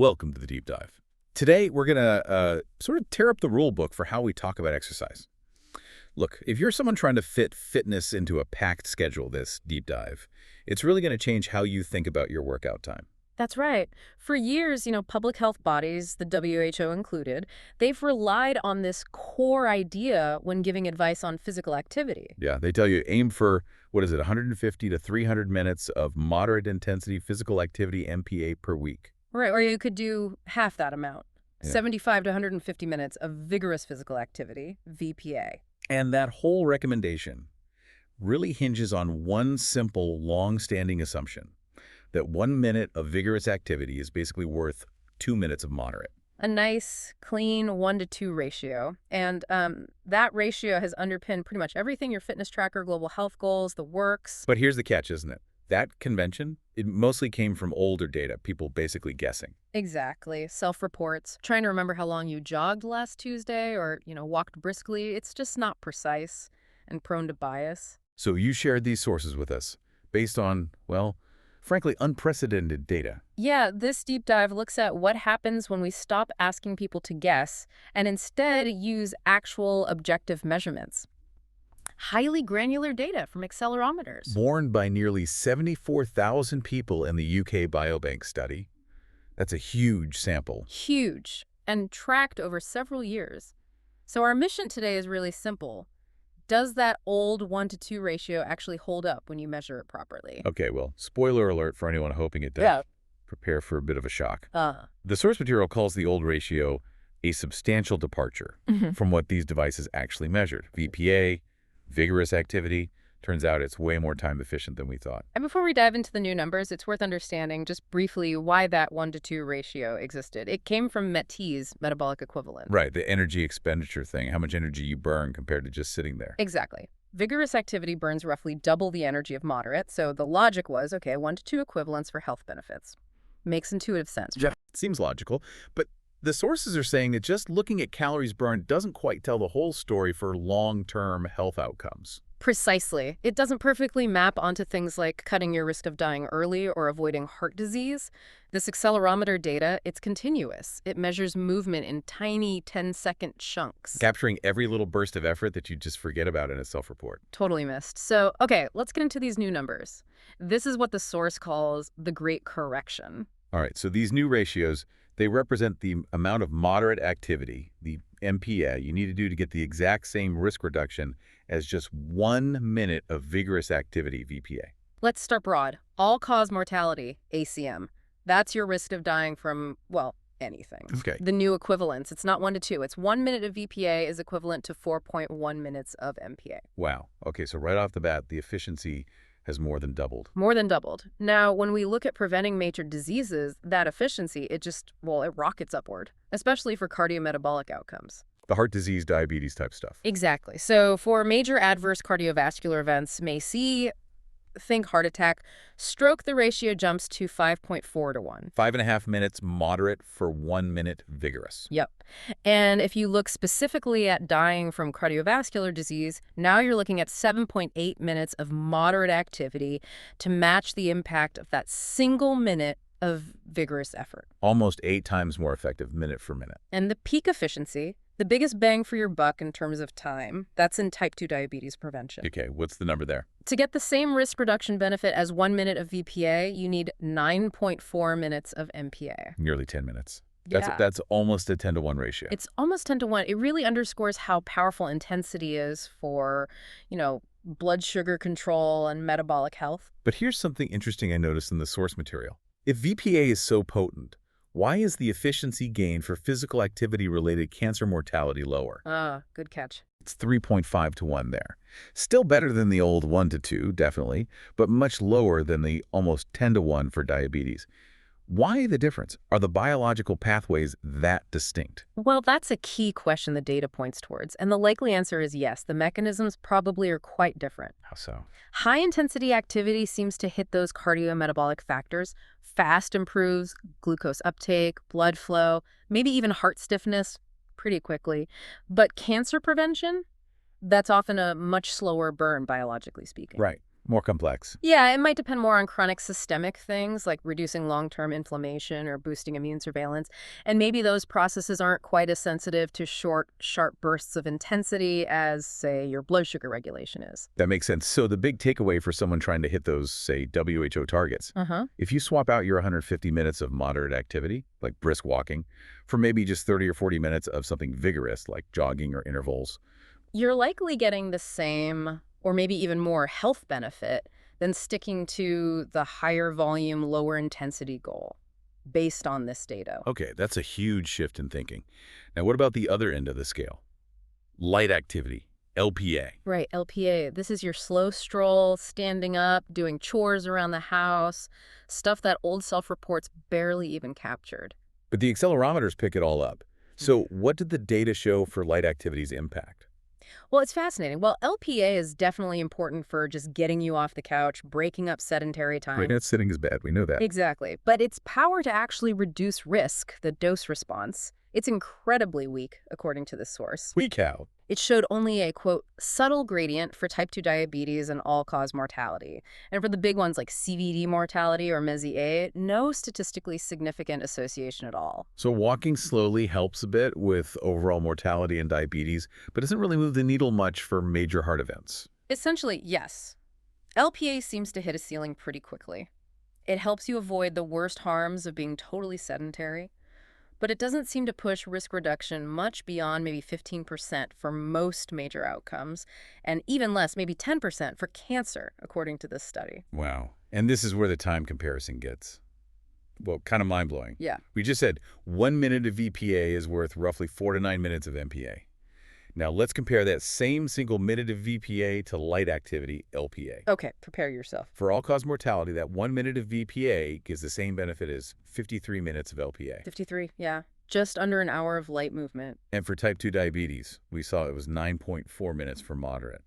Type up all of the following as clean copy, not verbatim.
Welcome to the deep dive. Today, we're going to sort of tear up the rule book for how we talk about exercise. Look, if you're someone trying to fit fitness into a packed schedule this deep dive, it's really going to change how you think about your workout time. That's right. For years, public health bodies, the WHO included, they've relied on this core idea when giving advice on physical activity. Yeah, they tell you aim for, 150 to 300 minutes of moderate intensity physical activity MPA per week. Right, or you could do half that amount, Yeah. 75 to 150 minutes of vigorous physical activity, VPA. And that whole recommendation really hinges on one simple, long-standing assumption, that 1 minute of vigorous activity is basically worth 2 minutes of moderate. A nice, clean 1-to-2 ratio. And that ratio has underpinned pretty much everything: your fitness tracker, global health goals, the works. But here's the catch, isn't it? That convention, it mostly came from older data, people basically guessing. Exactly. Self-reports. Trying to remember how long you jogged last Tuesday or, walked briskly. It's just not precise and prone to bias. So you shared these sources with us based on, well, frankly, unprecedented data. Yeah, this deep dive looks at what happens when we stop asking people to guess and instead use actual objective measurements. Highly granular data from accelerometers. Borne by nearly 74,000 people in the UK Biobank study. That's a huge sample. Huge. And tracked over several years. So our mission today is really simple. Does that old 1-to-2 ratio actually hold up when you measure it properly? Okay, well, spoiler alert for anyone hoping it does. Yeah. Prepare for a bit of a shock. Uh, The source material calls the old ratio a substantial departure from what these devices actually measured. VPA, vigorous activity. Turns out it's way more time efficient than we thought. And before we dive into the new numbers, it's worth understanding just briefly why that 1-to-2 ratio existed. It came from MET's metabolic equivalent. Right, the energy expenditure thing, how much energy you burn compared to just sitting there. Exactly. Vigorous activity burns roughly double the energy of moderate, so the logic was, okay, 1-to-2 equivalents for health benefits. Makes intuitive sense. Seems logical, but the sources are saying that just looking at calories burned doesn't quite tell the whole story for long-term health outcomes. Precisely. It doesn't perfectly map onto things like cutting your risk of dying early or avoiding heart disease. This accelerometer data, it's continuous. It measures movement in tiny 10-second chunks. Capturing every little burst of effort that you just forget about in a self-report. Totally missed. So, okay, let's get into these new numbers. This is what the source calls the Great Correction. All right, so these new ratios, they represent the amount of moderate activity, the MPA, you need to do to get the exact same risk reduction as just 1 minute of vigorous activity, VPA. Let's start broad. All-cause mortality, ACM. That's your risk of dying from, well, anything. Okay. The new equivalence, it's not 1-to-2. It's 1 minute of VPA is equivalent to 4.1 minutes of MPA. Wow. Okay, so right off the bat, the efficiency has more than doubled. More than doubled. Now, when we look at preventing major diseases, that efficiency, it rockets upward, especially for cardiometabolic outcomes. The heart disease, diabetes type stuff. Exactly. So for major adverse cardiovascular events, think heart attack, stroke, the ratio jumps to 5.4 to 1. 5.5 minutes moderate for 1 minute vigorous. Yep. And if you look specifically at dying from cardiovascular disease, now you're looking at 7.8 minutes of moderate activity to match the impact of that single minute of vigorous effort. Almost 8 times more effective minute for minute. And the peak efficiency, the biggest bang for your buck in terms of time, that's in type 2 diabetes prevention. Okay, what's the number there? To get the same risk reduction benefit as 1 minute of VPA, you need 9.4 minutes of MPA. Nearly 10 minutes. Yeah. That's almost a 10 to 1 ratio. It's almost 10 to 1. It really underscores how powerful intensity is for, blood sugar control and metabolic health. But here's something interesting I noticed in the source material. If VPA is so potent, why is the efficiency gain for physical activity-related cancer mortality lower? Good catch. It's 3.5 to 1 there. Still better than the old 1-to-2, definitely, but much lower than the almost 10 to 1 for diabetes. Why the difference? Are the biological pathways that distinct? Well, that's a key question the data points towards, and the likely answer is yes. The mechanisms probably are quite different. How so? High-intensity activity seems to hit those cardiometabolic factors. Fast improves glucose uptake, blood flow, maybe even heart stiffness pretty quickly. But cancer prevention, that's often a much slower burn, biologically speaking. Right. More complex. Yeah, it might depend more on chronic systemic things like reducing long-term inflammation or boosting immune surveillance. And maybe those processes aren't quite as sensitive to short, sharp bursts of intensity as, say, your blood sugar regulation is. That makes sense. So the big takeaway for someone trying to hit those, say, WHO targets, Uh-huh. if you swap out your 150 minutes of moderate activity, like brisk walking, for maybe just 30 or 40 minutes of something vigorous, like jogging or intervals. You're likely getting the same or maybe even more health benefit than sticking to the higher volume, lower intensity goal based on this data. Okay, that's a huge shift in thinking. Now, what about the other end of the scale? Light activity, LPA. Right, LPA. This is your slow stroll, standing up, doing chores around the house, stuff that old self-reports barely even captured. But the accelerometers pick it all up. So what did the data show for light activity's impact? Well, it's fascinating. Well, LPA is definitely important for just getting you off the couch, breaking up sedentary time. Right, sitting is bad. We know that. Exactly. But its power to actually reduce risk, the dose response, it's incredibly weak, according to this source. Weak how? It showed only a, quote, subtle gradient for type 2 diabetes and all-cause mortality. And for the big ones like CVD mortality or MESI-A, no statistically significant association at all. So walking slowly helps a bit with overall mortality and diabetes, but doesn't really move the needle much for major heart events. Essentially, yes. LPA seems to hit a ceiling pretty quickly. It helps you avoid the worst harms of being totally sedentary, but it doesn't seem to push risk reduction much beyond maybe 15% for most major outcomes, and even less, maybe 10% for cancer, according to this study. Wow. And this is where the time comparison gets, well, kind of mind-blowing. Yeah. We just said 1 minute of VPA is worth roughly 4 to 9 minutes of MPA. Now let's compare that same single minute of VPA to light activity, LPA. Okay, prepare yourself. For all-cause mortality, that 1 minute of VPA gives the same benefit as 53 minutes of LPA. 53, yeah. Just under an hour of light movement. And for type 2 diabetes, we saw it was 9.4 minutes for moderate.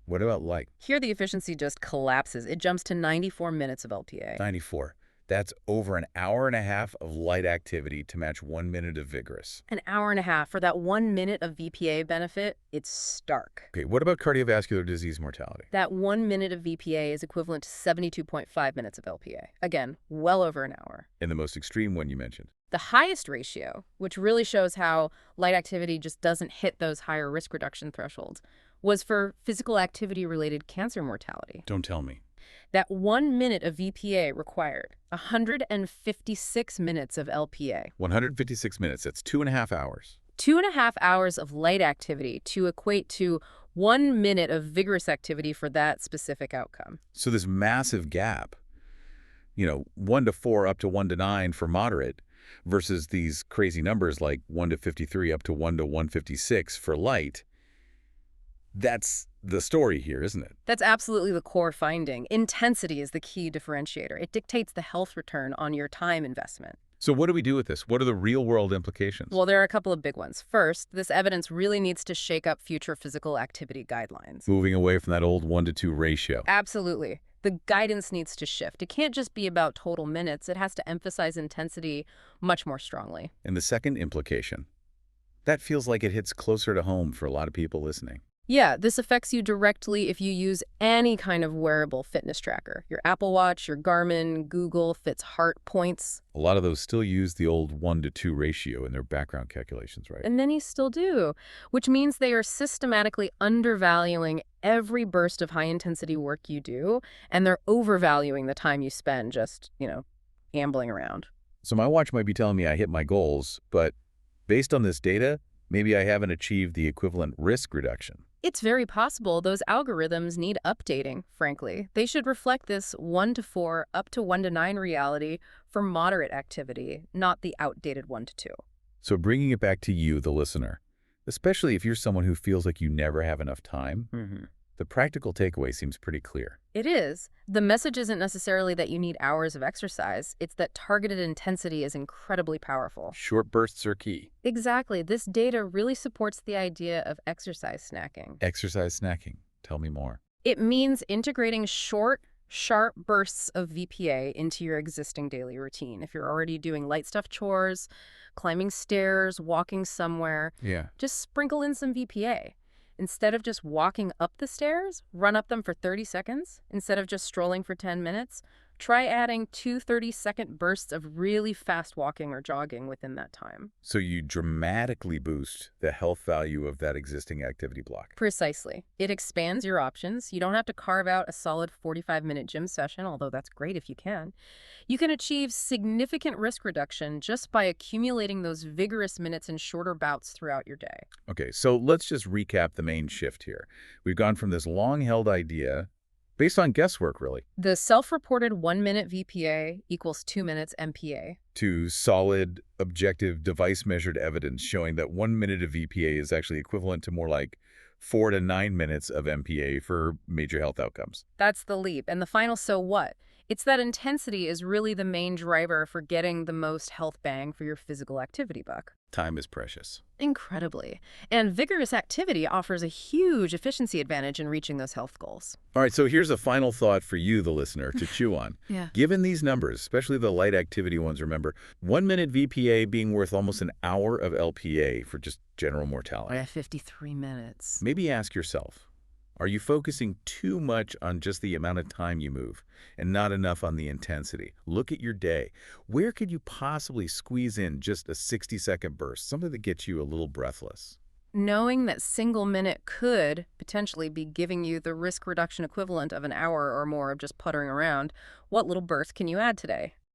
What about light? Here the efficiency just collapses. It jumps to 94 minutes of LPA. 94. That's over an hour and a half of light activity to match 1 minute of vigorous. An hour and a half for that 1 minute of VPA benefit, it's stark. Okay, what about cardiovascular disease mortality? That 1 minute of VPA is equivalent to 72.5 minutes of LPA. Again, well over an hour. And the most extreme one you mentioned. The highest ratio, which really shows how light activity just doesn't hit those higher risk reduction thresholds, was for physical activity-related cancer mortality. Don't tell me. That 1 minute of VPA required 156 minutes of LPA. 156 minutes, that's 2.5 hours. 2.5 hours of light activity to equate to 1 minute of vigorous activity for that specific outcome. So this massive gap, 1 to 4 up to 1 to 9 for moderate versus these crazy numbers like 1 to 53 up to 1 to 156 for light, that's the story here, isn't it? That's absolutely the core finding. Intensity is the key differentiator. It dictates the health return on your time investment. So what do we do with this? What are the real-world implications? Well, there are a couple of big ones. First, this evidence really needs to shake up future physical activity guidelines. Moving away from that old 1 to 2 ratio. Absolutely. The guidance needs to shift. It can't just be about total minutes. It has to emphasize intensity much more strongly. And the second implication, that feels like it hits closer to home for a lot of people listening. Yeah, this affects you directly if you use any kind of wearable fitness tracker. Your Apple Watch, your Garmin, Google Fit's heart points. A lot of those still use the old 1 to 2 ratio in their background calculations, right? And many still do, which means they are systematically undervaluing every burst of high-intensity work you do, and they're overvaluing the time you spend just, ambling around. So my watch might be telling me I hit my goals, but based on this data, maybe I haven't achieved the equivalent risk reduction. It's very possible those algorithms need updating, frankly. They should reflect this 1 to 4 up to 1 to 9 reality for moderate activity, not the outdated 1 to 2. So bringing it back to you, the listener, especially if you're someone who feels like you never have enough time, the practical takeaway seems pretty clear. It is. The message isn't necessarily that you need hours of exercise. It's that targeted intensity is incredibly powerful. Short bursts are key. Exactly. This data really supports the idea of exercise snacking. Exercise snacking. Tell me more. It means integrating short, sharp bursts of VPA into your existing daily routine. If you're already doing light stuff chores, climbing stairs, walking somewhere, Yeah. just sprinkle in some VPA. Instead of just walking up the stairs, run up them for 30 seconds. Instead of just strolling for 10 minutes, try adding two 30-second bursts of really fast walking or jogging within that time. So you dramatically boost the health value of that existing activity block. Precisely. It expands your options. You don't have to carve out a solid 45-minute gym session, although that's great if you can. You can achieve significant risk reduction just by accumulating those vigorous minutes in shorter bouts throughout your day. Okay, so let's just recap the main shift here. We've gone from this long-held idea, based on guesswork really, The self-reported 1-minute VPA equals 2 minutes MPA. to solid, objective, device-measured evidence showing that 1 minute of VPA is actually equivalent to more like 4 to 9 minutes of MPA for major health outcomes. That's the leap. And the final so what? It's that intensity is really the main driver for getting the most health bang for your physical activity buck. Time is precious. Incredibly. And vigorous activity offers a huge efficiency advantage in reaching those health goals. All right, so here's a final thought for you, the listener, to chew on. Yeah. Given these numbers, especially the light activity ones, remember, 1 minute VPA being worth almost an hour of LPA for just general mortality. Yeah, 53 minutes. Maybe ask yourself, are you focusing too much on just the amount of time you move and not enough on the intensity? Look at your day. Where could you possibly squeeze in just a 60-second burst, something that gets you a little breathless? Knowing that single minute could potentially be giving you the risk reduction equivalent of an hour or more of just puttering around, what little burst can you add today?